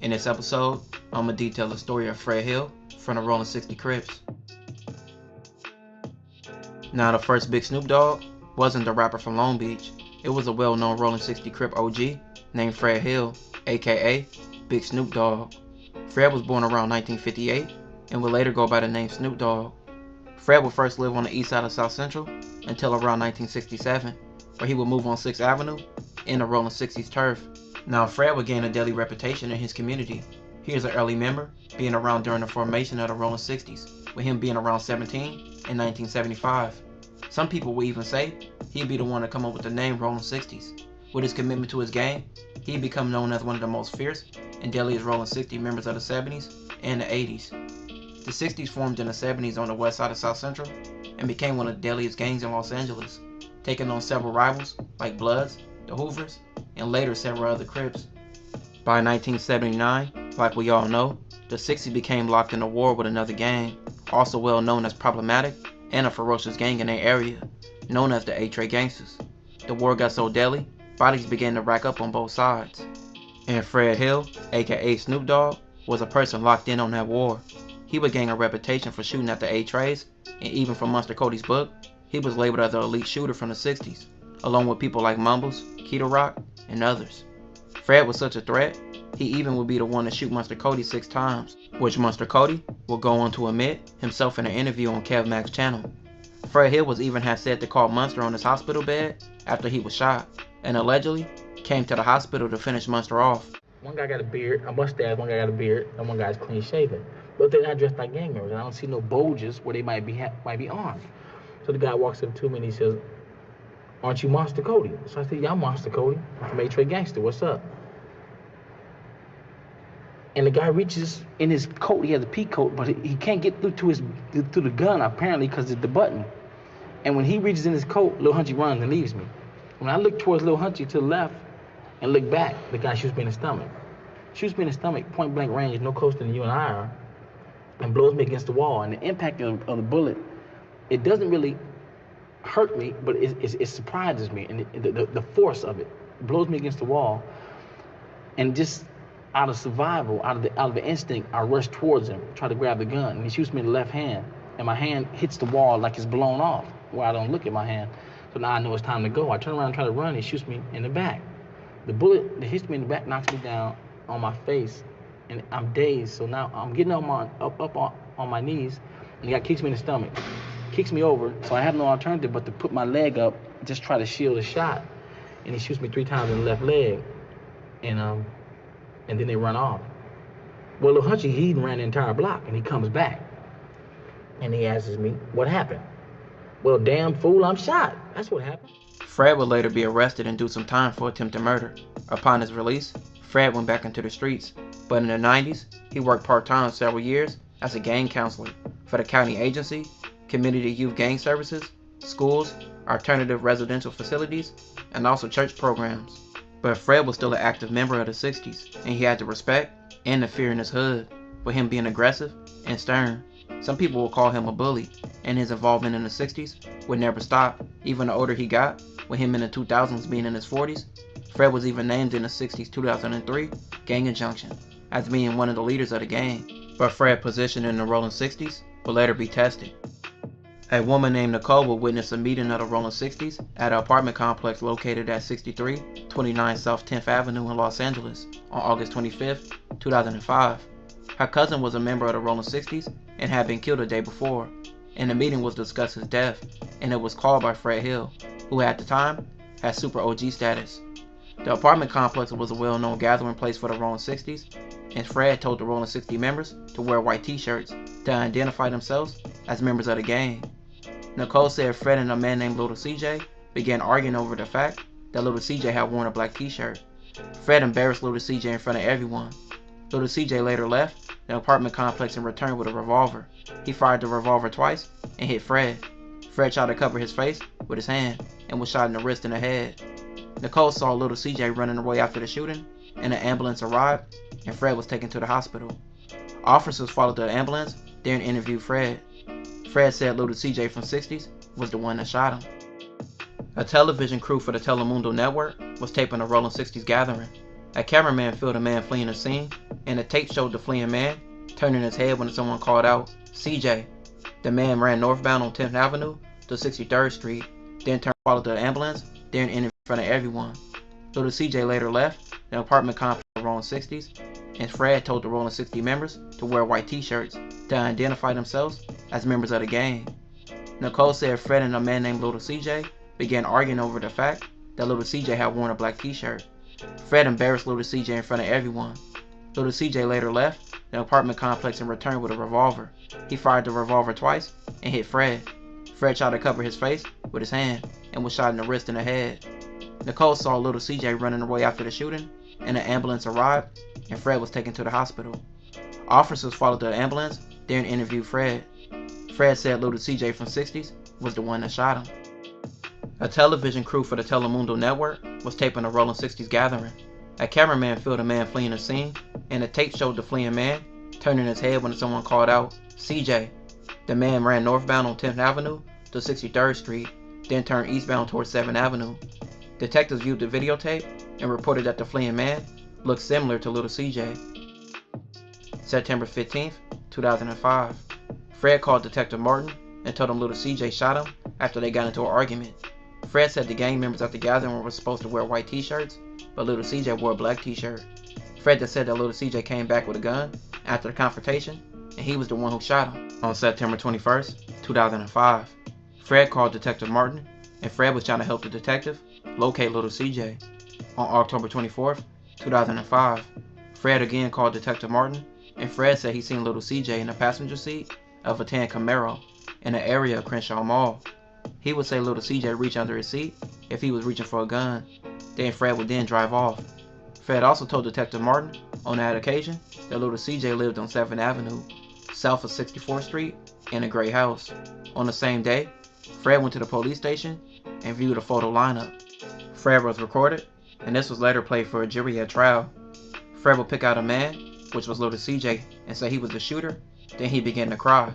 In this episode, I'm going to detail the story of Fred Hill from the Rollin 60 Crips. Now, the first Big Snoop Dogg wasn't the rapper from Long Beach. It was a well-known Rollin 60 Crip OG named Fred Hill, aka Big Snoop Dogg. Fred was born around 1958 and would later go by the name Snoop Dogg. Fred would first live on the east side of South Central until around 1967, where he would move on 6th Avenue in the Rollin 60's turf. Now, Fred would gain a deadly reputation in his community. He is an early member, being around during the formation of the Rollin 60s, with him being around 17 in 1975. Some people would even say he'd be the one to come up with the name Rollin 60s. With his commitment to his game, he'd become known as one of the most fierce and deadliest Rollin 60 members of the 70s and the 80s. The 60s formed in the 70s on the west side of South Central and became one of the deadliest gangs in Los Angeles, taking on several rivals like Bloods, the Hoovers, and later several other Crips. By 1979, like we all know, the 60s became locked in a war with another gang, also well known as problematic and a ferocious gang in their area, known as the A-Tray Gangsters. The war got so deadly, bodies began to rack up on both sides. And Fred Hill, aka Snoop Dogg, was a person locked in on that war. He would gain a reputation for shooting at the A-Trays, and even from Monster Kody's book, he was labeled as the elite shooter from the 60s, along with people like Mumbles, Kody Rock, and others. Fred was such a threat, he even would be the one to shoot Monster Kody 6 times, which Monster Kody will go on to admit himself in an interview on Kev Mack's channel. Fred Hill was even had said to call Monster on his hospital bed after he was shot, and allegedly came to the hospital to finish Monster off. One guy got a beard, a mustache, one guy got a beard, and one guy's clean shaven. But they're not dressed like gang members, and I don't see no bulges where they might be armed. So the guy walks up to me and he says, "Aren't you Monster Kody?" So I said, "Yeah, I'm Monster Kody. I'm from A-Tray Gangster. What's up?" And the guy reaches in his coat. He has a pea coat, but he can't get through the gun apparently because it's the button. And when he reaches in his coat, Lil Hunchy runs and leaves me. When I look towards Lil Hunchy to the left and look back, the guy shoots me in the stomach. Shoots me in the stomach, point blank range, no closer than you and I are, and blows me against the wall. And the impact of the bullet, it doesn't really hurt me, but it surprises me, and the force of it blows me against the wall. And just out of survival, out of the instinct, I rush towards him, try to grab the gun, and he shoots me in the left hand, and my hand hits the wall like it's blown off, where I don't look at my hand. So now I know it's time to go. I turn around and try to run, he shoots me in the back. The bullet that hits me in the back knocks me down on my face, and I'm dazed. So now I'm getting up on my knees, and the guy kicks me in the stomach, kicks me over. So I have no alternative but to put my leg up, just try to shield the shot. And he shoots me 3 times in the left leg, and then they run off. Well, Lil Hunchy, he ran the entire block, and he comes back, and he asks me, "What happened?" "Well, damn fool, I'm shot." That's what happened. Fred would later be arrested and do some time for attempted murder. Upon his release, Fred went back into the streets, but in the 90s, he worked part-time several years as a gang counselor for the county agency, community youth gang services, schools, alternative residential facilities, and also church programs. But Fred was still an active member of the 60s, and he had the respect and the fear in his hood, with him being aggressive and stern. Some people will call him a bully, and his involvement in the 60s would never stop, even the older he got, with him in the 2000s being in his 40s. Fred was even named in the 60s 2003 Gang Injunction as being one of the leaders of the gang, but Fred's position in the Rollin 60s would later be tested. A woman named Nicole would witness a meeting of the Rollin 60s at an apartment complex located at 6329 South 10th Avenue in Los Angeles on August 25, 2005. Her cousin was a member of the Rollin 60s and had been killed the day before, and the meeting was to discuss his death, and it was called by Fred Hill, who at the time had super OG status. The apartment complex was a well-known gathering place for the Rollin 60s, and Fred told the Rollin 60 members to wear white t-shirts to identify themselves as members of the gang. Nicole said Fred and a man named Little CJ began arguing over the fact that Little CJ had worn a black t-shirt. Fred embarrassed Little CJ in front of everyone. Little CJ later left the apartment complex and returned with a revolver. He fired the revolver twice and hit Fred. Fred tried to cover his face with his hand and was shot in the wrist and the head. Nicole saw Little CJ running away after the shooting, and an ambulance arrived, and Fred was taken to the hospital. Officers followed the ambulance, then interviewed Fred. Fred said Little CJ from 60s was the one that shot him. A television crew for the Telemundo network was taping a Rollin 60s gathering. A cameraman filmed a man fleeing the scene, and the tape showed the fleeing man turning his head when someone called out, "CJ." The man ran northbound on 10th Avenue to 63rd Street, then turned followed the ambulance, then interviewed in front of everyone. Little CJ later left the apartment complex of Rollin 60s, and Fred told the Rollin 60 members to wear white t-shirts to identify themselves as members of the gang. Nicole said Fred and a man named Little CJ began arguing over the fact that Little CJ had worn a black t-shirt. Fred embarrassed Little CJ in front of everyone. Little CJ later left the apartment complex and returned with a revolver. He fired the revolver twice and hit Fred. Fred tried to cover his face with his hand and was shot in the wrist and the head. Nicole saw Little CJ running away after the shooting, and an ambulance arrived, and Fred was taken to the hospital. Officers followed the ambulance, then interviewed Fred. Fred said Little CJ from 60s was the one that shot him. A television crew for the Telemundo network was taping a Rollin 60s gathering. A cameraman filmed a man fleeing the scene, and the tape showed the fleeing man turning his head when someone called out, "CJ." The man ran northbound on 10th Avenue to 63rd Street, then turned eastbound towards 7th Avenue. Detectives viewed the videotape and reported that the fleeing man looked similar to Little CJ. September 15th, 2005. Fred called Detective Martin and told him Little CJ shot him after they got into an argument. Fred said the gang members at the gathering were supposed to wear white t-shirts, but Little CJ wore a black t-shirt. Fred then said that Little CJ came back with a gun after the confrontation, and he was the one who shot him. On September 21st, 2005, Fred called Detective Martin, and Fred was trying to help the detective locate Little CJ. On October 24th, 2005, Fred again called Detective Martin, and Fred said he seen Little CJ in the passenger seat of a tan Camaro in the area of Crenshaw Mall. He would say Little CJ reached under his seat if he was reaching for a gun. Then Fred would then drive off. Fred also told Detective Martin on that occasion that Little CJ lived on 7th Avenue, south of 64th Street, in a gray house. On the same day, Fred went to the police station and viewed a photo lineup. Fred was recorded, and this was later played for a jury at trial. Fred would pick out a man, which was Little CJ, and say he was the shooter, then he began to cry.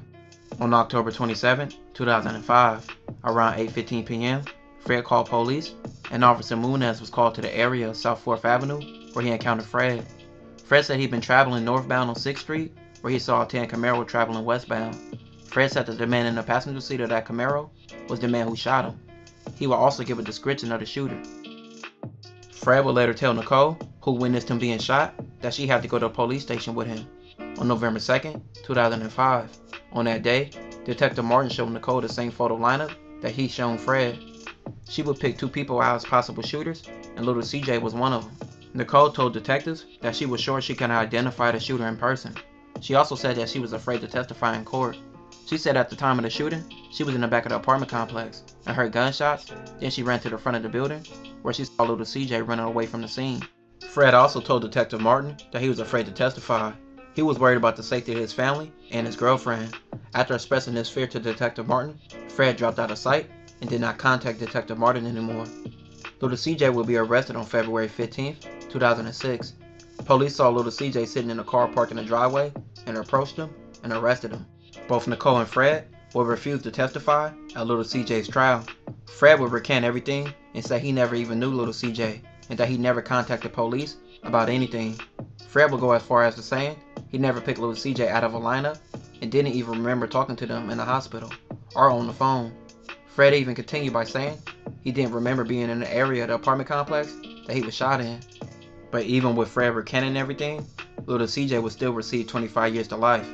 On October 27, 2005, around 8:15 p.m., Fred called police, and Officer Munez was called to the area of South 4th Avenue where he encountered Fred. Fred said he'd been traveling northbound on 6th Street where he saw a tan Camaro traveling westbound. Fred said that the man in the passenger seat of that Camaro was the man who shot him. He would also give a description of the shooter. Fred would later tell Nicole, who witnessed him being shot, that she had to go to a police station with him. On November 2nd, 2005, on that day, Detective Martin showed Nicole the same photo lineup that he shown Fred. She would pick two people out as possible shooters, and Little CJ was one of them. Nicole told detectives that she was sure she could identify the shooter in person. She also said that she was afraid to testify in court. She said at the time of the shooting, she was in the back of the apartment complex and heard gunshots, then she ran to the front of the building where she saw Little CJ running away from the scene. Fred also told Detective Martin that he was afraid to testify. He was worried about the safety of his family and his girlfriend. After expressing his fear to Detective Martin, Fred dropped out of sight and did not contact Detective Martin anymore. Little CJ will be arrested on February 15, 2006. Police saw Little CJ sitting in a car parked in the driveway and approached him and arrested him. Both Nicole and Fred will refuse to testify at Little CJ's trial. Fred would recant everything and say he never even knew Little CJ and that he never contacted police about anything. Fred would go as far as to saying he never picked Little CJ out of a lineup and didn't even remember talking to them in the hospital or on the phone. Fred even continued by saying he didn't remember being in the area of the apartment complex that he was shot in. But even with Fred recanting everything, Little CJ would still receive 25 years to life.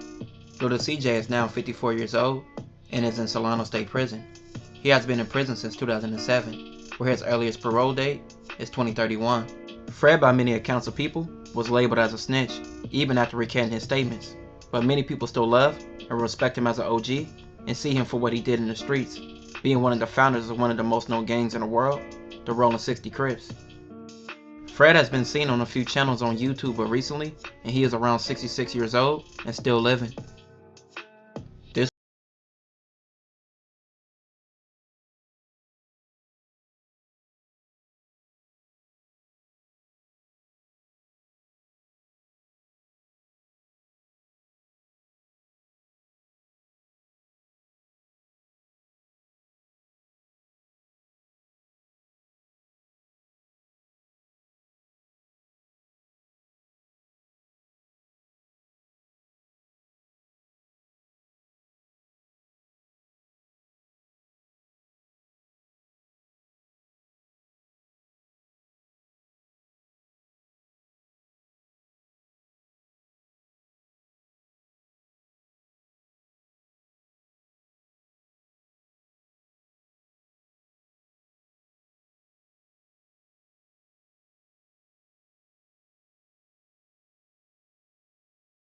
Little CJ is now 54 years old and is in Solano State Prison. He has been in prison since 2007, where his earliest parole date is 2031. Fred, by many accounts of people, was labeled as a snitch, even after recanting his statements. But many people still love and respect him as an OG and see him for what he did in the streets, being one of the founders of one of the most known gangs in the world, the Rollin 60 Crips. Fred has been seen on a few channels on YouTube but recently, and he is around 66 years old and still living.